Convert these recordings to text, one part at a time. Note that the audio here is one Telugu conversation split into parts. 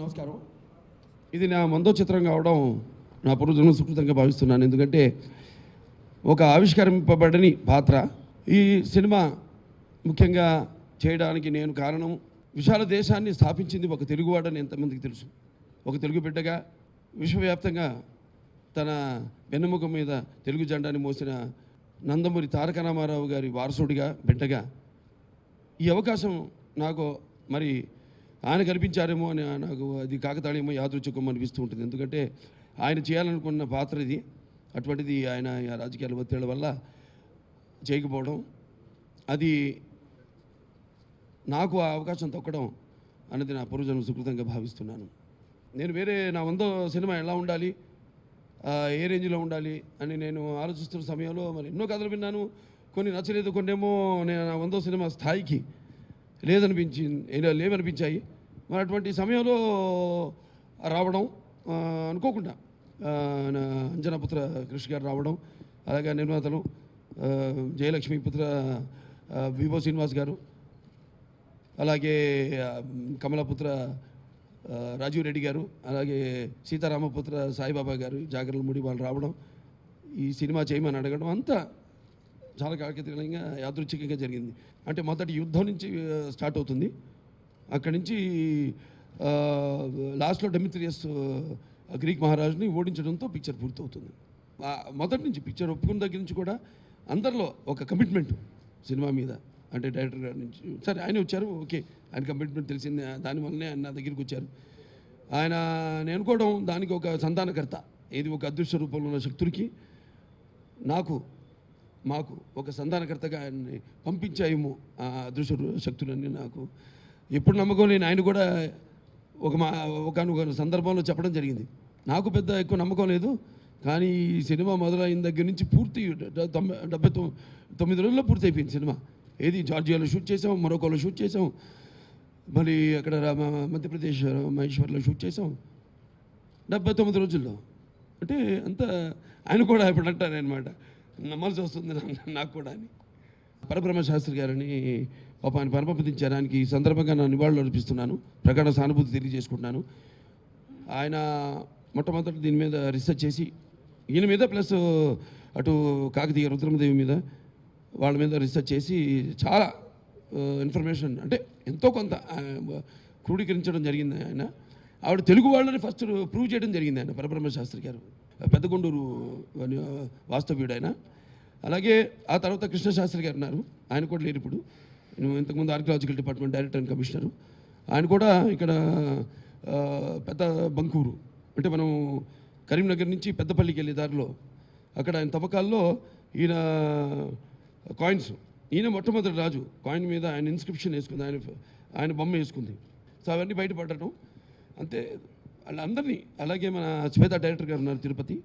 నమస్కారం. ఇది నా మందో చిత్రం కావడం నా పూర్వజన్మ సుకృతంగా భావిస్తున్నాను. ఎందుకంటే ఒక ఆవిష్కరింపబడని పాత్ర. ఈ సినిమా ముఖ్యంగా చేయడానికి నేను కారణం, విశాల దేశాన్ని స్థాపించింది ఒక తెలుగువాడని ఎంతమందికి తెలుసు. ఒక తెలుగు బిడ్డగా విశ్వవ్యాప్తంగా తన వెన్నెముక మీద తెలుగు జెండాని మోసిన నందమూరి తారక రామారావు గారి వారసుడిగా, బిడ్డగా ఈ అవకాశం నాకు మరి ఆయన కల్పించారేమో అని నాకు అది కాకతాళీయమో యాదృచ్ఛికమో అనిపిస్తూ ఉంటుంది. ఎందుకంటే ఆయన చేయాలనుకున్న పాత్ర ఇది. అటువంటిది ఆయన రాజకీయాల ఒత్తిళ్ల వల్ల చేయకపోవడం, అది నాకు ఆ అవకాశం తొక్కడం అన్నది నా పూర్వజన్మ సుకృతంగా భావిస్తున్నాను. నేను నా వందో సినిమా ఎలా ఉండాలి, ఏ రేంజ్లో ఉండాలి అని నేను ఆలోచిస్తున్న సమయంలో మరి ఎన్నో కథలు విన్నాను. కొన్ని నచ్చలేదు, కొన్నేమో నేను నా వందో సినిమా స్థాయికి లేవనిపించాయి. మరి అటువంటి సమయంలో రావడం అనుకోకుండా అంజనాపుత్ర క్రిష్ గారు రావడం, అలాగే నిర్మాతలు జయలక్ష్మీపుత్ర విభో శ్రీనివాస్ గారు, అలాగే కమలపుత్ర రాజీవ్ రెడ్డి గారు, అలాగే సీతారామపుత్ర సాయిబాబా గారు, జాగర్లముడి వాళ్ళు రావడం, ఈ సినిమా చేయమని అడగడం అంతా చాలా కాకతీయంగా యాదృచ్ఛికంగా జరిగింది. అంటే మొదటి యుద్ధం నుంచి స్టార్ట్ అవుతుంది. అక్కడి నుంచి లాస్ట్లో డెమిత్రియస్ గ్రీక్ మహారాజుని ఓడించడంతో పిక్చర్ పూర్తవుతుంది. మొదటి నుంచి పిక్చర్ ఒప్పుకున్న దగ్గర నుంచి కూడా అందరిలో ఒక కమిట్మెంట్ సినిమా మీద. అంటే డైరెక్టర్ గారి నుంచి సరే ఆయన వచ్చారు, ఓకే, ఆయన కమిట్మెంట్ తెలిసింది, దానివల్లనే ఆయన నా దగ్గరికి వచ్చారు. ఆయన నేను అనుకోవడం దానికి ఒక సంతానకర్త, ఇది ఒక అదృశ్య రూపంలో ఉన్న శక్తులకి మాకు ఒక సంతానకర్తగా ఆయన్ని పంపించాయేమో ఆ అదృశ్య శక్తులన్నీ నాకు ఎప్పుడు నమ్మకం లేని ఆయన కూడా ఒక సందర్భంలో చెప్పడం జరిగింది. నాకు పెద్ద ఎక్కువ నమ్మకం లేదు, కానీ ఈ సినిమా మొదలైన దగ్గర నుంచి పూర్తి 79 రోజుల్లో పూర్తి అయిపోయింది సినిమా. ఏది జార్జియాలో షూట్ చేసాం, మొరకోలో షూట్ చేసాం, మళ్ళీ అక్కడ మధ్యప్రదేశ్ మహేశ్వర్లో షూట్ చేసాం 79 రోజుల్లో. అంటే అంత ఆయన కూడా ఇప్పుడు అంటారనమాట, నమ్మాల్సి వస్తుంది నాకు కూడా అని. పరబ్రహ్మ శాస్త్రి గారని పాప ఆయన పరమపదించారు. ఆయనకి ఈ సందర్భంగా నా నివాళులు అర్పిస్తున్నాను, ప్రగాఢ సానుభూతి తెలియజేసుకుంటున్నాను. ఆయన మొట్టమొదటి దీని మీద రీసెర్చ్ చేసి ఈయన మీద ప్లస్ అటు కాకతీయ రుద్రమదేవి మీద వాళ్ళ మీద రీసెర్చ్ చేసి చాలా ఇన్ఫర్మేషన్ అంటే ఎంతో కొంత క్రోడీకరించడం జరిగింది. ఆయన ఆవిడ తెలుగు వాళ్ళని ఫస్ట్ ప్రూవ్ చేయడం జరిగింది. ఆయన పరబ్రహ్మ శాస్త్రి గారు పెద్దగొండూరు వాస్తవ్యుడు ఆయన. అలాగే ఆ తర్వాత కృష్ణశాస్త్రి గారు ఉన్నారు, ఆయన కూడా లేరు ఇప్పుడు. ఇంతకుముందు archaeological department director and commissioner. ఆయన కూడా ఇక్కడ పెద్ద బంకూరు అంటే మనం కరీంనగర్ నుంచి పెద్దపల్లికి వెళ్ళే దారిలో అక్కడ ఆయన తవ్వకాల్లో ఈయన కాయిన్స్, ఈయన మొట్టమొదటి రాజు కాయిన్ మీద ఆయన ఇన్స్క్రిప్షన్ వేసుకుంది, ఆయన బొమ్మ వేసుకుంది. సో అవన్నీ బయటపడటం అంతే వాళ్ళందరినీ. అలాగే మన శ్వేత డైరెక్టర్ గారు ఉన్నారు తిరుపతి,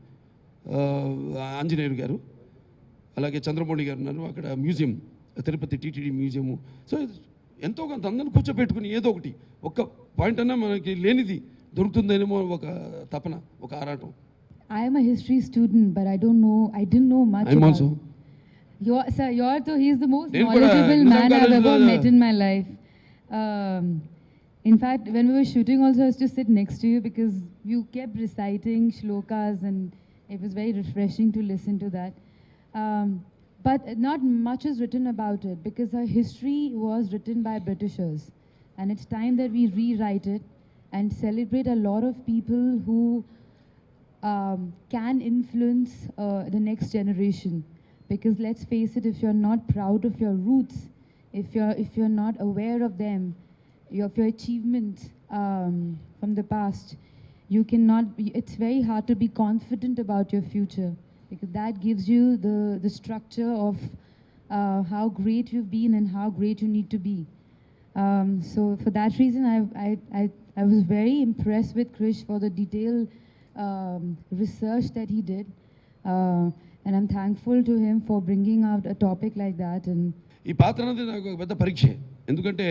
ఆంజనేయులు గారు, అలాగే చంద్రమౌళి గారు ఉన్నారు అక్కడ museum, Tirupati TTD museum. So ఎంతో కొంత అందరిని కూర్చోబెట్టుకుని ఏదో ఒకటి ఒక్క పాయింట్ అన్నా మనకి లేనిది దొరుకుతుందేమో ఒక తపన, ఒక ఆరాటం. I am a history student, but I didn't know much. I'm also. He is the most knowledgeable man I've ever met in my life. In fact, when we were shooting also, I used to sit next to you because you kept reciting shlokas and it was very refreshing to listen to that. But not much is written about it because our history was written by Britishers, and it's time that we rewrite it and celebrate a lot of people who can influence the next generation. Because let's face it, if you're not proud of your roots, if you're not aware of them, of your achievements from the past, you cannot be, it's very hard to be confident about your future, because that gives you the structure of how great you've been and how great you need to be. So for that reason, I was very impressed with Krish for the detailed research that he did, and I'm thankful to him for bringing out a topic like that. And ఈ పాత్ర అనేది నాకు ఒక పెద్ద పరీక్ష. ఎందుకంటే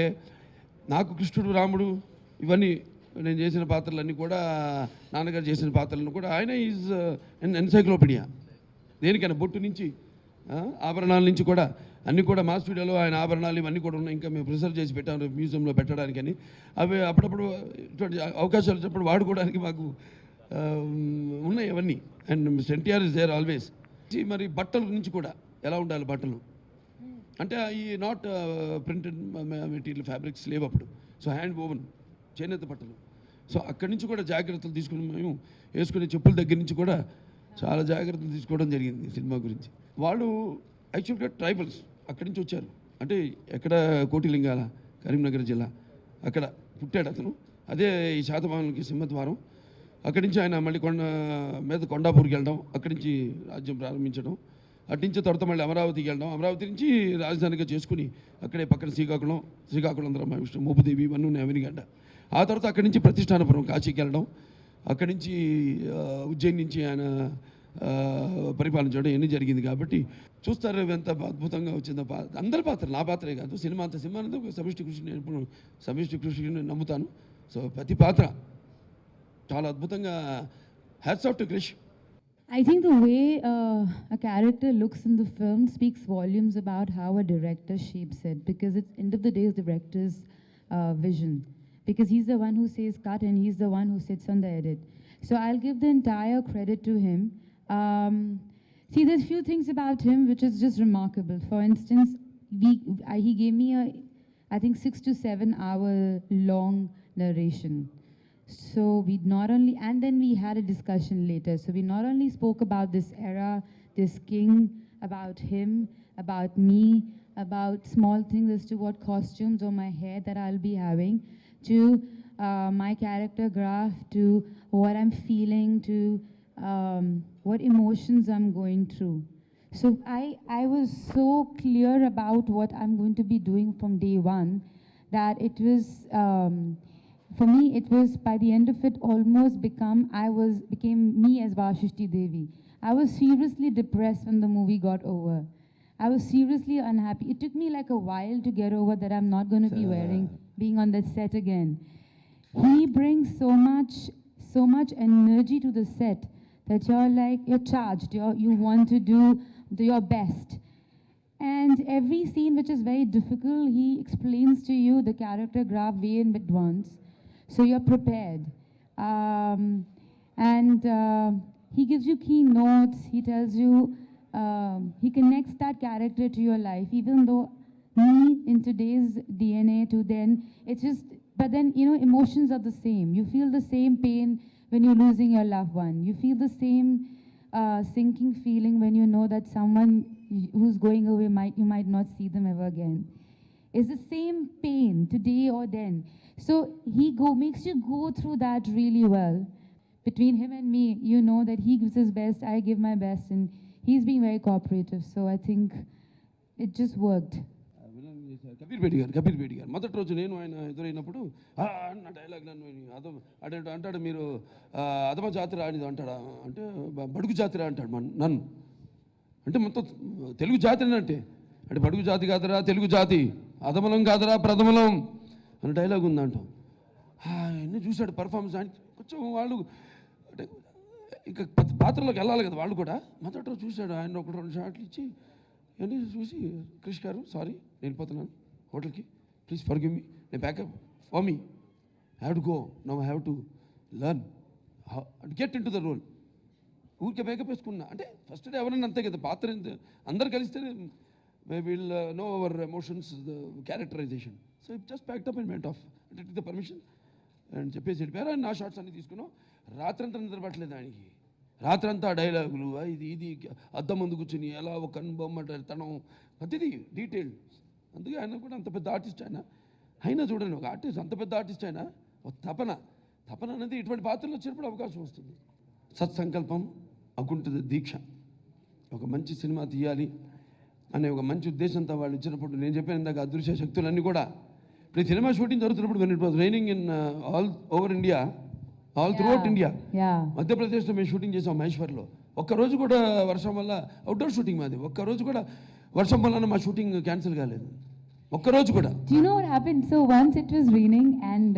నాకు కృష్ణుడు, రాముడు ఇవన్నీ నేను చేసిన పాత్రలన్నీ కూడా, నాన్నగారు చేసిన పాత్రలను కూడా ఆయన ఈజ్ ఎన్సైక్లోపీడియా. దేనికైనా బొట్టు నుంచి ఆభరణాల నుంచి కూడా అన్నీ కూడా మా స్టూడియోలో ఆయన ఆభరణాలు ఇవన్నీ కూడా ఉన్నాయి. ఇంకా మేము ప్రిజర్వ్ చేసి పెట్టాము మ్యూజియంలో పెట్టడానికని. అవి అప్పుడప్పుడు ఇటువంటి అవకాశాలు వచ్చినప్పుడు వాడుకోవడానికి మాకు ఉన్నాయి అవన్నీ. And mister NTR is there always. మరి బట్టల నుంచి కూడా ఎలా ఉండాలి బట్టలు అంటే ఈ నాట్ ప్రింటెడ్ మెటీరియల్ ఫ్యాబ్రిక్స్ లేవు అప్పుడు. సో హ్యాండ్ ఓవెన్ చేనేత బట్టలు. సో అక్కడి నుంచి కూడా జాగ్రత్తలు తీసుకుని మేము వేసుకునే చెప్పుల దగ్గర నుంచి కూడా చాలా జాగ్రత్తలు తీసుకోవడం జరిగింది సినిమా గురించి. వాళ్ళు యాక్చువల్గా ట్రైబల్స్ అక్కడి నుంచి వచ్చారు. అంటే ఎక్కడ కోటిలింగాల కరీంనగర్ జిల్లా అక్కడ పుట్టాడు అతను. అదే ఈ శాతవాహనులకి సింహద్వారం. అక్కడి నుంచి ఆయన మళ్ళీ కొండాపూర్కి వెళ్ళడం, అక్కడి నుంచి రాజ్యం ప్రారంభించడం, అటు నుంచి తర్వాత మళ్ళీ అమరావతికి వెళ్ళడం, అమరావతి నుంచి రాజధానిగా చేసుకుని అక్కడే పక్కన శ్రీకాకుళం విష్ణు మోపుదేవి ఇవన్నీ ఉన్నాయి అవనిగడ్డ. ఆ తర్వాత అక్కడి నుంచి ప్రతిష్టానపురం కాశీకి వెళ్ళడం, అక్కడి నుంచి ఉజ్జయిని నుంచి ఆయన పరిపాలించడం ఇవన్నీ జరిగింది. కాబట్టి చూస్తారు ఎంత అద్భుతంగా వచ్చిందో. అందరి పాత్ర, నా పాత్రే కాదు, సినిమా అనేది ఒక సమిష్టి కృషి. నేను ఎప్పుడు సమిష్టి కృషిని నమ్ముతాను. సో ప్రతి పాత్ర చాలా అద్భుతంగా. Hats off to Krish. I think the way a character looks in the film speaks volumes about how a director shapes it, because it's end of the day is the director's vision, because he's the one who says cut and he's the one who sits on the edit. So I'll give the entire credit to him. See, there's few things about him which is just remarkable. For instance, he gave me I think 6 to 7 hour long narration. So we not only, and then we had a discussion later. So we not only spoke about this era, this king, about him, about me, about small things as to what costumes or my hair that I'll be having, to my character graph, to what I'm feeling, to what emotions I'm going through. So I was so clear about what I'm going to be doing from day one that it was, for me, it was by the end of it almost became me as Vashishti Devi. I was seriously depressed when the movie got over. I was seriously unhappy. It took me like a while to get over that I'm not going to be being on that set again. He brings so much energy to the set that you're charged. You want to do your best. And every scene which is very difficult, he explains to you the character graph way in advance. So you're prepared. He gives you key notes. He tells you, he connects that character to your life. Even though me in today's DNA to then, it's just, but then, emotions are the same. You feel the same pain when you're losing your loved one. You feel the same sinking feeling when you know that someone who's going away, you might not see them ever again. It's the same pain today or then. So he makes you go through that really well. Between him and me, you know that he gives his best, I give my best, and he's being very cooperative. So I think it just worked. Kabir Bedi గారు మొదటి రోజు నేను ఆయన ఎదురైనప్పుడు అన్న డైలాగ్ నన్ను అంటాడు, మీరు అదమ జాతి అనేది అంటాడా అంటే బడుగు జాతిరా అంటాడు నన్ను. అంటే మొత్తం తెలుగు జాతి అంటే బడుగు జాతి కాదరా తెలుగు జాతి, అదమలం కాదరా ప్రథమలం అనే డైలాగ్ ఉందంటాం. అన్నీ చూశాడు పర్ఫార్మెన్స్. ఆయన కొంచెం వాళ్ళు అంటే ఇంకా పాత్రలోకి వెళ్ళాలి కదా వాళ్ళు కూడా. మొదట చూశాడు ఆయన, 1-2 షాట్లు ఇచ్చి ఇవన్నీ చూసి, క్రిష్ గారు సారీ నేను వెళ్ళిపోతున్నాను హోటల్కి, ప్లీజ్ ఫర్గివ్ మీ, నేను pack up for me, I have to go now, I have to learn get into the role. ఊరికే మేకప్ వేసుకున్నా అంటే ఫస్ట్ డే ఎవరైనా అంతే కదా, పాత్ర అందరు కలిస్తే will know our emotions, the characterization. So it just packed up and went off అంటే ద పర్మిషన్ అని చెప్పేసి వెళ్ళిపోయారు. ఆయన నా షార్ట్స్ అన్నీ తీసుకున్నాం. రాత్రంతా నిద్రపట్టలేదు ఆయనకి. రాత్రంతా డైలాగులు ఇది అద్దం ముందు కూర్చుని ఎలా ఒక బొమ్మ తనం ప్రతిదీ డీటెయిల్. అందుకే ఆయన కూడా అంత పెద్ద ఆర్టిస్ట్ అయినా చూడండి, ఒక ఆర్టిస్ట్ అంత పెద్ద ఆర్టిస్ట్ అయినా ఒక తపన అనేది ఇటువంటి పాత్రలు వచ్చినప్పుడు అవకాశం వస్తుంది. సత్సంకల్పం, అకుంఠిత దీక్ష, ఒక మంచి సినిమా తీయాలి అనే ఒక మంచి ఉద్దేశంతో వాళ్ళు ఇచ్చినప్పుడు నేను చెప్పాను ఇందాక అదృశ్య శక్తులన్నీ కూడా ఇప్పుడు ఈ సినిమా షూటింగ్ జరుగుతున్నప్పుడు when it was raining in all over India, all throughout India, మధ్యప్రదేశ్లో మేము షూటింగ్ చేసాం మహేశ్వర్లో. ఒక్కరోజు కూడా వర్షం వల్ల, అవుట్డోర్ షూటింగ్ మాది, ఒక్కరోజు కూడా వర్షం వల్ల మా షూటింగ్ క్యాన్సిల్ కాలేదు ఒక్కరోజు కూడా. Do you know what happened? So once it was raining and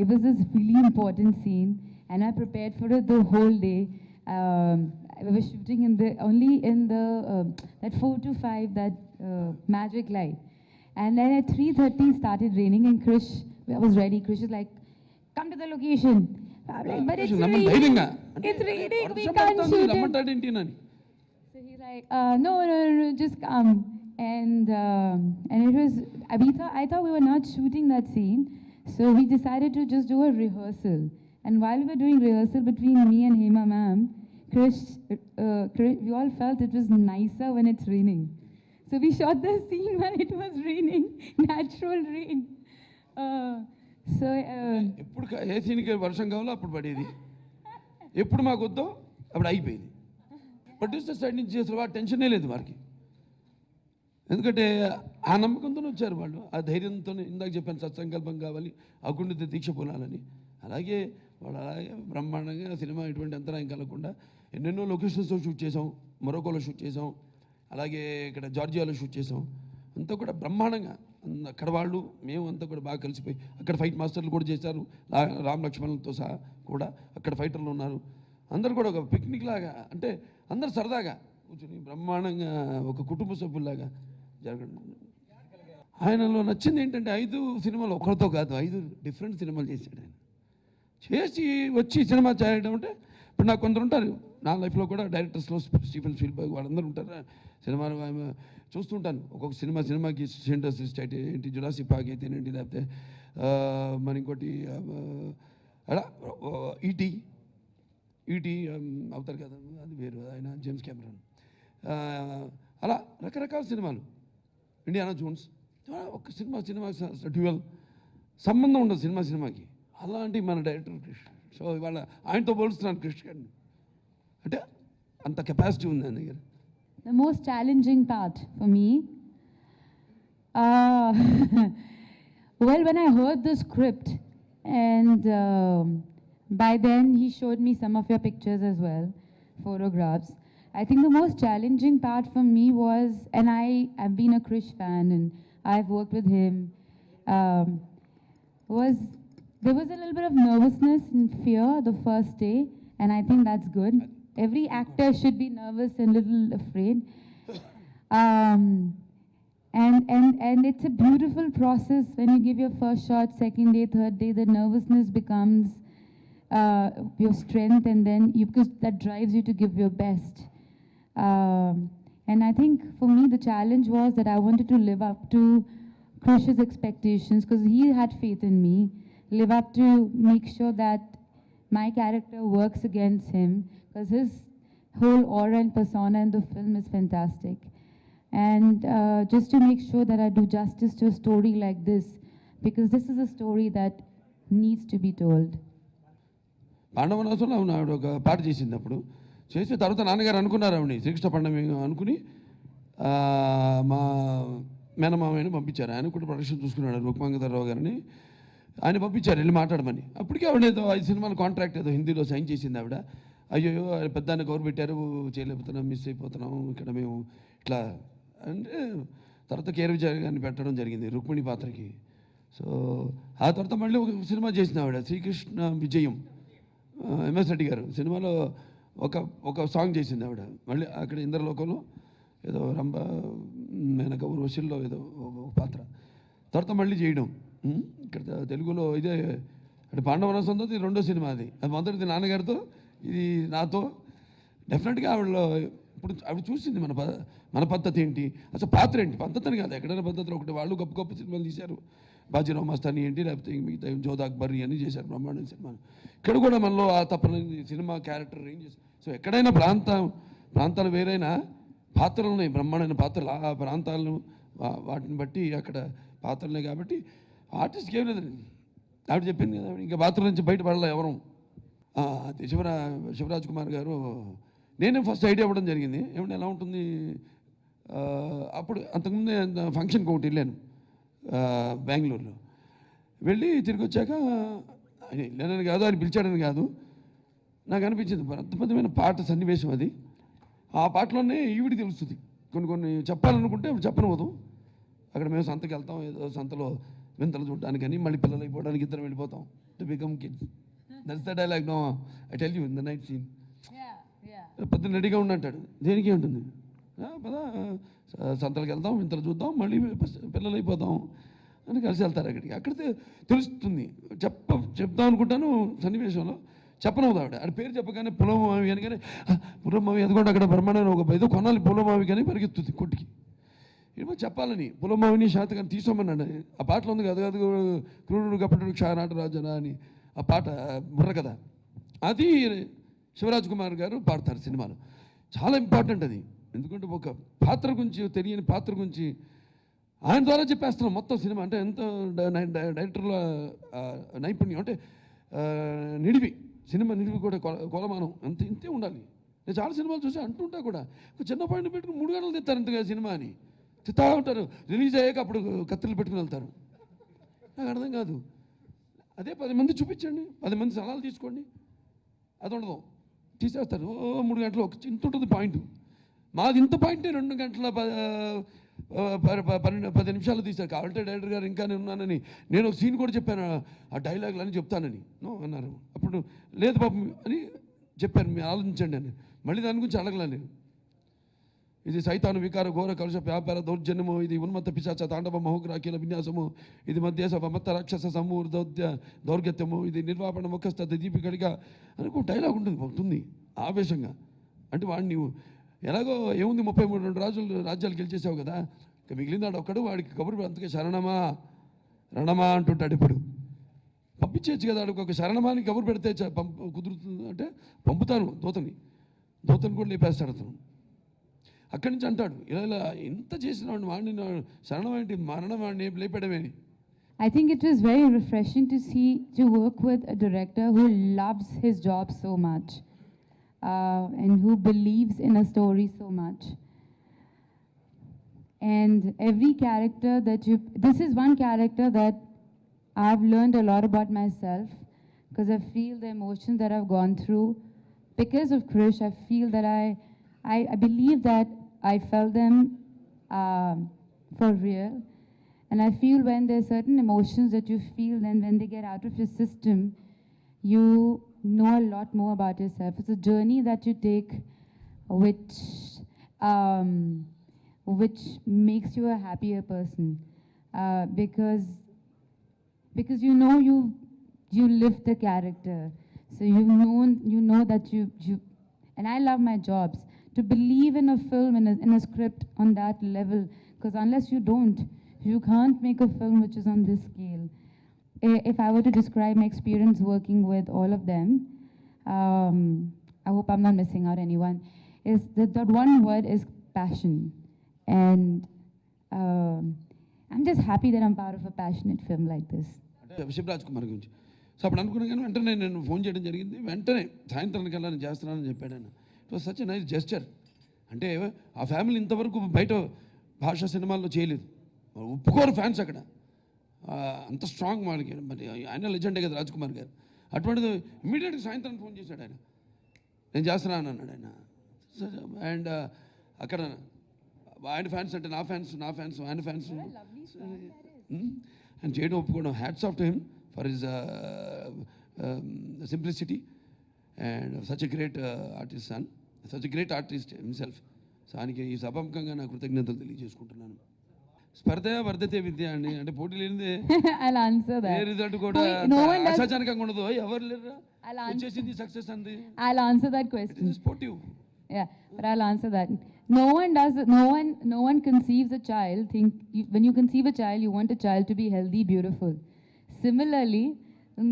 it was this really important scene and I prepared for it the whole day. We were shooting in the only in the that 4 to 5 that magic light, and then at 3:30 started raining, and Krish, I was ready. Krish is like, "Come to the location." I'm like, "But it's raining. ధైర్యంగా It's raining. We can't shoot it." రమ్మంటాడేంటి అని. So he's like, "No, no, no, no, just come." And it was, I thought we were not shooting that scene, so we decided to just do a rehearsal. And while we were doing rehearsal between me and Hema ma'am, Krish, we all felt it was nicer when it's raining. So we shot the scene when it was raining, natural rain. So ఎప్పుడు ఏ సీన్కి వర్షం కావాలో అప్పుడు పడేది, ఎప్పుడు మాకు వద్దో అప్పుడు అయిపోయింది. ప్రొడ్యూసర్ సైడ్ నుంచి అసలు వాడు టెన్షనే లేదు వారికి, ఎందుకంటే ఆ నమ్మకంతోనే వచ్చారు వాళ్ళు, ఆ ధైర్యంతో. ఇందాక చెప్పాను సత్సంకల్పం కావాలి, అకుంఠిత దీక్ష పొందాలని. అలాగే వాళ్ళు అలాగే బ్రహ్మాండంగా సినిమా ఎటువంటి అంతరాయం కలగకుండా ఎన్నెన్నో లొకేషన్స్లో షూట్ చేసాం, మొరకోలో షూట్ చేసాం, అలాగే ఇక్కడ జార్జియాలో షూట్ చేసాం. అంతా కూడా బ్రహ్మాండంగా అక్కడ వాళ్ళు మేము అంతా కూడా బాగా కలిసిపోయి, అక్కడ ఫైట్ మాస్టర్లు కూడా చేశారు, రామ్ లక్ష్మణులతో సహా కూడా అక్కడ ఫైటర్లు ఉన్నారు. అందరు కూడా ఒక పిక్నిక్ లాగా, అంటే అందరు సరదాగా కూర్చొని బ్రహ్మాండంగా ఒక కుటుంబ సభ్యుల్లాగా జరగడం. ఆయనలో నచ్చింది ఏంటంటే 5 సినిమాలు ఒకరితో కాదు, 5 డిఫరెంట్ సినిమాలు చేశాడు ఆయన. చేసి వచ్చి సినిమా చేయడం అంటే, ఇప్పుడు నాకు కొందరు ఉంటారు నా లైఫ్లో కూడా డైరెక్టర్స్లో, స్టీఫెన్ స్పీల్బర్గ్ వాళ్ళందరూ ఉంటారు. సినిమాలు చూస్తుంటాను, ఒక్కొక్క సినిమాకి సెంటర్స్ ఏంటి, జురాసిక్ పార్క్ అయితేనేంటి, లేకపోతే మరి ఇంకోటి అలా ఈటీ అవుతారు కదా, అది వేరు, ఆయన జేమ్స్ కెమెరాన్, అలా రకరకాల సినిమాలు, ఇండియానా జోన్స్, ఒక సినిమా డ్యూయల్ సంబంధం ఉండదు సినిమాకి. అలాంటి మన డైరెక్టర్ క్రిష్. సో ఇవాళ ఆయనతో పోలుస్తున్నాను క్రిష్ గారిని, అంటే అంత కెపాసిటీ ఉంది ఆయన దగ్గర. The most challenging part for me, well, when I heard the script, and by then he showed me some of your pictures as well, photographs. I think the most challenging part for me was, and I've been a Krish fan and I've worked with him, was there was a little bit of nervousness and fear the first day, and I think that's good. Every actor should be nervous and little afraid. And it's a beautiful process when you give your first shot, second day, third day, the nervousness becomes your strength, and then because that drives you to give your best. And I think for me the challenge was that I wanted to live up to Krish's expectations, because he had faith in me, live up to make sure that my character works against him, because his whole aura and persona in the film is fantastic. And just to make sure that I do justice to a story like this, because this is a story that needs to be told. పాండవనాశంలో ఆవిడ ఒక పాట చేసింది. అప్పుడు చేసిన తర్వాత నాన్నగారు అనుకున్నారు ఆవిడని శ్రీకృష్ణ పండగ అనుకుని మా మేనమామని పంపించారు. ఆయన కూడా ప్రొడక్షన్ చూసుకున్నాడు, రుక్మంగధరరావు గారిని. ఆయన పంపించారు వెళ్ళి మాట్లాడమని. అప్పటికే ఆవిడ ఏదో 5 సినిమాల కాంట్రాక్ట్ ఏదో హిందీలో సైన్ చేసింది ఆవిడ. అయ్యో పెద్ద ఆయన కవర్ పెట్టారు, చేయలేకపోతున్నాం, మిస్ అయిపోతున్నాం ఇక్కడ మేము ఇట్లా అంటే, తర్వాత కేర్ విజయ్ గారిని పెట్టడం జరిగింది రుక్మిణి పాత్రకి. సో ఆ తర్వాత మళ్ళీ ఒక సినిమా చేసింది ఆవిడ, శ్రీకృష్ణ విజయం, ఎంఎస్ రెడ్డి గారు సినిమాలో ఒక సాంగ్ చేసింది ఆవిడ. మళ్ళీ అక్కడ ఇంద్రలోకంలో ఏదో రంభ మేనక ఊర్వశిల్లో ఏదో ఒక పాత్ర. తర్వాత మళ్ళీ చేయడం ఇక్కడ తెలుగులో ఇదే అంటే పాండవనాశంతో ఇది 2వ సినిమా. అది మొదటిది నాన్నగారితో, ఇది నాతో. డెఫినెట్గా ఆవిడలో ఇప్పుడు ఆవిడ చూసింది మన పద్ధతి ఏంటి, అసలు పాత్ర ఏంటి, పద్ధతి అని కాదు, ఎక్కడైనా పద్ధతిలో ఒకటి. వాళ్ళు గొప్ప గొప్ప సినిమాలు తీశారు, బాజీరావు మస్తాని ఏంటి, లేకపోతే మిగతా జోధా అక్బర్ అని చేశారు బ్రహ్మాండ సినిమాలు. ఇక్కడ కూడా మనలో ఆ తప్పని సినిమా క్యారెక్టర్ రేంజ్. సో ఎక్కడైనా ప్రాంతాలు వేరైనా పాత్రలు ఉన్నాయి, బ్రహ్మాండమైన పాత్రలు. ఆ ప్రాంతాలను వాటిని బట్టి అక్కడ పాత్రలే. కాబట్టి ఆర్టిస్ట్కి ఏం లేదండి, ఆవిడ చెప్పింది కదా, ఇంకా పాత్రల నుంచి బయటపడలే ఎవరు. అది శివరాజ్ కుమార్ గారు, నేనే ఫస్ట్ ఐడియా ఇవ్వడం జరిగింది. ఏమంటే ఎలా ఉంటుంది, అప్పుడు అంతకుముందే ఫంక్షన్కి ఒకటి వెళ్ళాను బెంగళూరులో. వెళ్ళి తిరిగి వచ్చాక ఆయన వెళ్ళానని కాదు, ఆయన పిలిచాడని కాదు, నాకు అనిపించింది అద్భుతమైన పాట సన్నివేశం అది. ఆ పాటలోనే ఈవిడికి తెలుస్తుంది. కొన్ని చెప్పాలనుకుంటే చెప్పనివ్వదు. అక్కడ మేము సంతకి వెళ్తాం, ఏదో సంతలో వింతలు చూడడానికని, మళ్ళీ పిల్లలు అయిపోవడానికి ఇద్దరం వెళ్ళిపోతాం, to become kids. That's the dialogue. No, I tell you in the night scene. పొద్దున్న రెడీగా ఉండంటాడు. దేనికి ఉంటుంది? పదా సంతలకు వెళ్దాం, ఇంతలు చూద్దాం, మళ్ళీ పిల్లలు అయిపోతాం అని కలిసి వెళ్తారు అక్కడికి. అక్కడితే తెలుస్తుంది. చెప్దాం అనుకుంటాను సన్నివేశంలో, చెప్పనవుదా ఆవిడ పేరు చెప్పగానే పులమావి అని, కానీ పులమావి ఎదుగుంటే అక్కడ బ్రహ్మాండ ఒక ఏదో కొనాలి పులమావి కానీ పరిగెత్తుంది కొట్టికి. ఏమో చెప్పాలని పులమావిని శాతకాన్ని తీసుకోమన్నాడు. ఆ పాటలో ఉంది కదా, అది క్రూరుడు కపటుడు క్షానాట రాజనా అని ఆ పాట బుర్ర కదా, అది శివరాజ్ కుమార్ గారు పాడతారు సినిమాలో. చాలా ఇంపార్టెంట్ అది. ఎందుకంటే ఒక పాత్ర గురించి, తెలియని పాత్ర గురించి ఆయన ద్వారా చెప్పేస్తున్నాం మొత్తం సినిమా. అంటే ఎంత డైరెక్టర్ల నైపుణ్యం, అంటే నిడివి, సినిమా నిడివి కూడా కొలమానం ఇంతే ఉండాలి. నేను చాలా సినిమాలు చూసి అంటుంటా కూడా, ఒక చిన్న పాయింట్ పెట్టుకుని 3 గంటలు తెస్తారు ఇంతగా సినిమా అని తిత్తా ఉంటారు. రిలీజ్ అయ్యాక అప్పుడు కత్తిలు పెట్టుకుని వెళ్తారు. నాకు అర్థం కాదు. అదే 10 మంది చూపించండి, 10 మంది సలహాలు తీసుకోండి, అది ఉండదు, తీసేస్తారు. 3 గంటలు ఒక ఇంత ఉంటుంది పాయింట్. మాది ఇంత పాయింటే 2 గంటల 10 నిమిషాలు తీశారు. కావాలంటే డైరెక్టర్ గారు ఇంకా నేను ఉన్నానని, నేను ఒక సీన్ కూడా చెప్పాను, ఆ డైలాగులు అని చెప్తానని నో అన్నారు. అప్పుడు లేదు పాపం అని చెప్పాను, మీరు ఆలోచించండి అని. మళ్ళీ దాని గురించి అడగలా నేను. ఇది సైతాను వికార ఘోర కలుష వ్యాపార దౌర్జన్యము, ఇది ఉన్మత్త పిశాచ తాండవ మహోగ్రాకీల విన్యాసము, ఇది మధ్యస మత్త రాక్షస సమూర్ దౌర్గత్యము, ఇది నిర్వాపణ ముఖస్థ దీపికడిగా అని ఒక డైలాగ్ ఉంటుంది ఆవేశంగా. అంటే వాడిని ఎలాగో ఏముంది 33 రాజ్యాలు గెలిచేసావు కదా, ఇక మిగిలినాడు ఒక్కడు, వాడికి కబురు అంతకే శరణమా రణమా అంటుంటాడు. ఇప్పుడు పంపించేయచ్చు కదా, వాడికి ఒక శరణమాని కబురు పెడితే కుదురుతుంది అంటే పంపుతాను దూతని కూడా లేపేస్తాడు అతను. అక్కడి నుంచి అంటాడు ఇలా ఇలా ఎంత చేసిన వాడిని శరణం ఏంటి, మరణం వాడిని లేపడమే. I think it was very refreshing to work with a director who loves his job so much and who believes in a story so much. And every character this is one character that I've learned a lot about myself, because I feel the emotions that I've gone through. Because of Krish, I feel that I believe that I felt them for real. And I feel when there's certain emotions that you feel, then when they get out of your system, you know a lot more about yourself. It's a journey that you take which makes you a happier person. Because you know you live the character. So you know that you and I love my jobs. To believe in a film, in a script on that level, because unless you can't make a film which is on this scale. If I were to describe my experience working with all of them, I hope I'm not missing out anyone, is that one word is passion. And I'm just happy that I'm part of a passionate film like this. Shivraj Kumar గురించి సో అప్పుడు అనుకున్నాను, కానీ వెంటనే నేను ఫోన్ చేయడం జరిగింది. వెంటనే సాయంత్రానికి వెళ్ళి నేను చేస్తున్నానని చెప్పాడు ఆయన. It was such a nice gesture. అంటే ఆ ఫ్యామిలీ ఇంతవరకు బయట భాషా సినిమాల్లో చేయలేదు, ఒప్పుకోరు ఫ్యాన్స్ అక్కడ, అంత స్ట్రాంగ్ వాళ్ళకి. మరి ఆయన లెజెండే కదా రాజ్ కుమార్ గారు. అటువంటిది ఇమ్మీడియట్గా సాయంత్రం ఫోన్ చేశాడు ఆయన, నేను చేస్తున్నాను అన్నాడు ఆయన. అండ్ అక్కడ ఆయన ఫ్యాన్స్ అంటే నా ఫ్యాన్స్ ఆయన ఫ్యాన్స్ అండ్ చేయడం ఒప్పుకోవడం. Hats off to him for his simplicity and such a great artist son, such a great artist himself. So ఆయనకి ఈ సభాముఖంగా నా కృతజ్ఞతలు తెలియజేసుకుంటున్నాను. స్పర్ధ వర్ధతే విద్య అండి, అంటే పోటీ లేనిదే ఏ రిజల్ట్ కూడా ఆశాజనకంగా ఉండదు. ఎవరు లేరు వచ్చేసింది సక్సెస్ అంది. I'll answer that question. It is sportive. Yeah, but I'll answer that. No one conceives a child. When you conceive a child, you want a child to be healthy, beautiful. Similarly,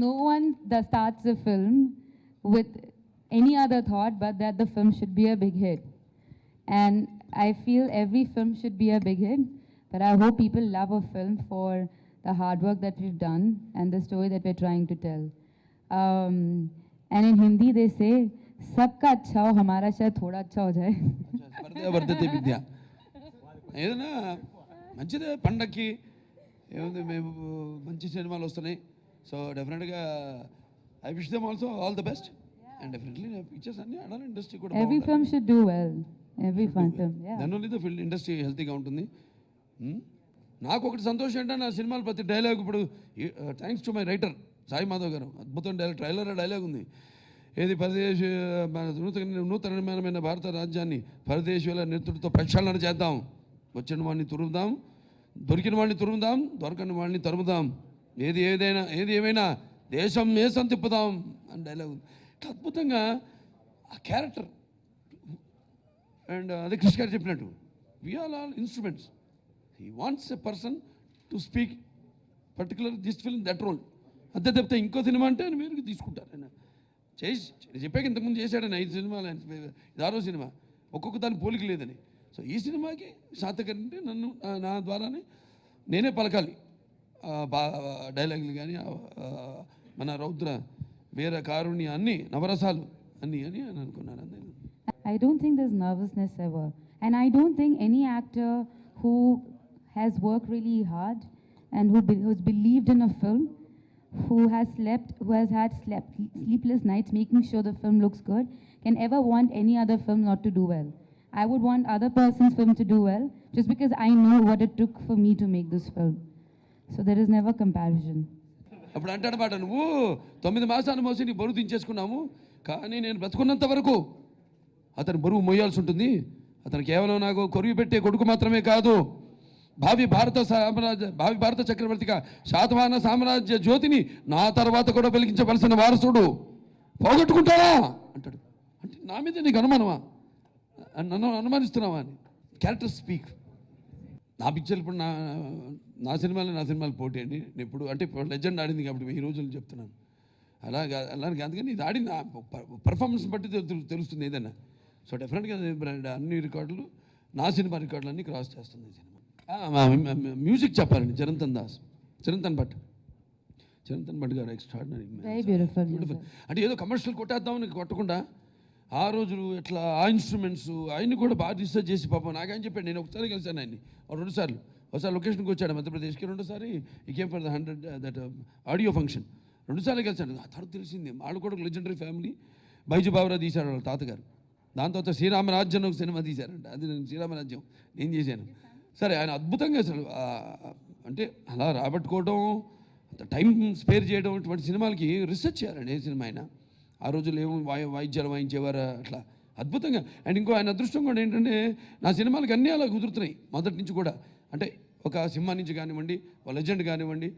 no one starts a film with any other thought but that the film should be a big hit. And I feel every film should be a big hit, but I hope people love a film for the hard work that we've done and the story that we're trying to tell. And in Hindi they say, सबका अच्छा हो, हमारा शायद थोड़ा अच्छा हो जाए. స్పర్ధ వర్ధతే విద్య. ఏదైనా మంచిదే, పండక్కి ఏముంది, మేము మంచి సినిమాలు వస్తున్నాయి. సో డెఫినెట్గా I wish them also all the best. And definitely pictures అన్ని ఆడాలి, ఇండస్ట్రీ కూడా Every film should do well. Every fun film. Yeah. Then only the film industry హెల్తీగా ఉంటుంది. నాకు ఒకటి సంతోషం ఏంటంటే నా సినిమాలు ప్రతి డైలాగ్ ఇప్పుడు thanks to my writer Sai Madhav గారు, అద్భుతం డైలాగ్, ట్రైలర్ డైలాగ్ ఉంది. ఏది పరదేశ మన నూతన నిర్మాణమైన భారత రాజ్యాన్ని పరదేశీయుల నేతృత్వంతో ప్రక్షాళన చేద్దాం, వచ్చిన వాడిని తురుముదాం, దొరికిన వాడిని తురుముదాం, దొరకని వాడిని తరుముదాం, ఏది ఏమైనా దేశం మేసం తిప్పుదాం అని డైలాగ్. ఇట్లా అద్భుతంగా ఆ క్యారెక్టర్. అండ్ అదే కృష్ణ గారు చెప్పినట్టు we are all instruments. He wants a person to speak particular this film that role. అంతే తప్పితే ఇంకో సినిమా అంటే ఆయన వేరుగా తీసుకుంటారు. ఆయన చెప్పాక ఇంతకుముందు చేశాడని 5 సినిమాలు, ఇది 6వ సినిమా, ఒక్కొక్క దాని పోలిక లేదని. సో ఈ సినిమాకి శాతకర్ణి అంటే నన్ను నా ద్వారానే నేనే పలకాలి డైలాగులు కానీ మన రౌద్ర వీర కారుణ్య అన్నీ నవరసాలు అన్నీ అని అనుకున్నాను. అంతే. I don't think there's nervousness ever. And I don't think any actor who has worked really hard and who's believed in a film, who has had sleepless nights making sure the film looks good, can ever want any other film not to do well. I would want other person's film to do well just because I know what it took for me to make this film. So there is never comparison. అప్పుడు అంటాడు మాట, నువ్వు 9 మాసాలు మోసి నీ బరువు దించేసుకున్నాము, కానీ నేను బ్రతుకున్నంత వరకు అతని బరువు మోయాల్సి ఉంటుంది. అతను కేవలం నాకు కొరివి పెట్టే కొడుకు మాత్రమే కాదు, భావి భారత చక్రవర్తిగా శాతవాహన సామ్రాజ్య జ్యోతిని నా తర్వాత కూడా వెలిగించవలసిన వారసుడు. పోగొట్టుకుంటాడా అంటాడు. అంటే నా మీద నీకు అనుమానమా, నన్ను అనుమానిస్తున్నావా అని. Character speak. నా పిక్చర్ ఇప్పుడు నా సినిమాలు పోటీ అండి. నేను ఇప్పుడు అంటే లెజెండ్ ఆడింది కాబట్టి 1000 రోజులు చెప్తున్నాను. అలాగే అందుకని ఇది ఆడిన పర్ఫార్మెన్స్ బట్టి తెలుస్తుంది ఏదైనా. సో డెఫినెట్గా అన్ని రికార్డులు, నా సినిమా రికార్డులు అన్నీ క్రాస్ చేస్తుంది ఈ సినిమా. మ్యూజిక్ చెప్పాలండి, చిరంతన్ భట్ గారు ఎక్స్ట్రాడినరీ. అంటే ఏదో కమర్షియల్ కొట్టేద్దామని కొట్టకుండా ఆ రోజులు ఎట్లా ఆ ఇన్స్ట్రుమెంట్స్ ఆయన్ని కూడా బాగా రీసెర్చ్ చేసి పాపం నాకు ఆయన చెప్పాడు. నేను ఒకసారి కలిసాను ఆయన్ని, 2 సార్లు. ఒకసారి లొకేషన్కి వచ్చాడు మధ్యప్రదేశ్కి, 2సారి ఈ came for the 100 that audio function. 2 సార్లు కలిసాను. ఆ తర్వాత తెలిసింది వాళ్ళు కూడా ఒక లెజెండరీ ఫ్యామిలీ. బైజు బాబురావు తీశాడు వాళ్ళ తాతగారు. దాని తర్వాత శ్రీరామరాజ్యం ఒక సినిమా తీశారంట, అది నేను శ్రీరామరాజ్యం నేను చేశాను. సరే, ఆయన అద్భుతంగా అసలు అంటే అలా రాబట్టుకోవడం, టైం స్పేర్ చేయడం, ఇటువంటి సినిమాలకి రీసెర్చ్ చేయాలండి. ఏ సినిమా అయినా ఆ రోజుల్లో ఏమో వాయిద్యాలు వాయించేవారు అట్లా అద్భుతంగా. అండ్ ఇంకో ఆయన అదృష్టం కూడా ఏంటంటే నా సినిమాలకి అన్నీ అలా కుదురుతున్నాయి మొదటి నుంచి కూడా. అంటే ఒక సింహ నుంచి కానివ్వండి, ఒక లెజెండ్ కానివ్వండి,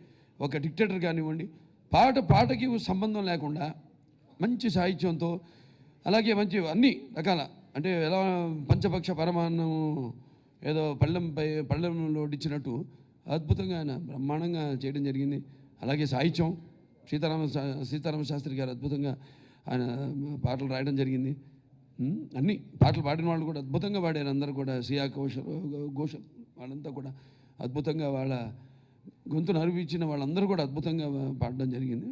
ఒక డిక్టేటర్ కానివ్వండి, పాటకి సంబంధం లేకుండా మంచి సాహిత్యంతో, అలాగే అన్ని రకాల అంటే ఎలా పంచపక్ష పరమాన్నం ఏదో పళ్ళెంలో వడ్డించినట్టు అద్భుతంగా ఆయన బ్రహ్మాండంగా చేయడం జరిగింది. అలాగే సాహిత్యం సీతారామ శాస్త్రి గారు అద్భుతంగా ఆయన పాటలు రాయడం జరిగింది. అన్ని పాటలు పాడిన వాళ్ళు కూడా అద్భుతంగా పాడారు. అందరూ కూడా శ్రీయా ఘోషల్ వాళ్ళంతా కూడా అద్భుతంగా వాళ్ళ గొంతును అనిపించిన వాళ్ళందరూ కూడా అద్భుతంగా పాడడం జరిగింది.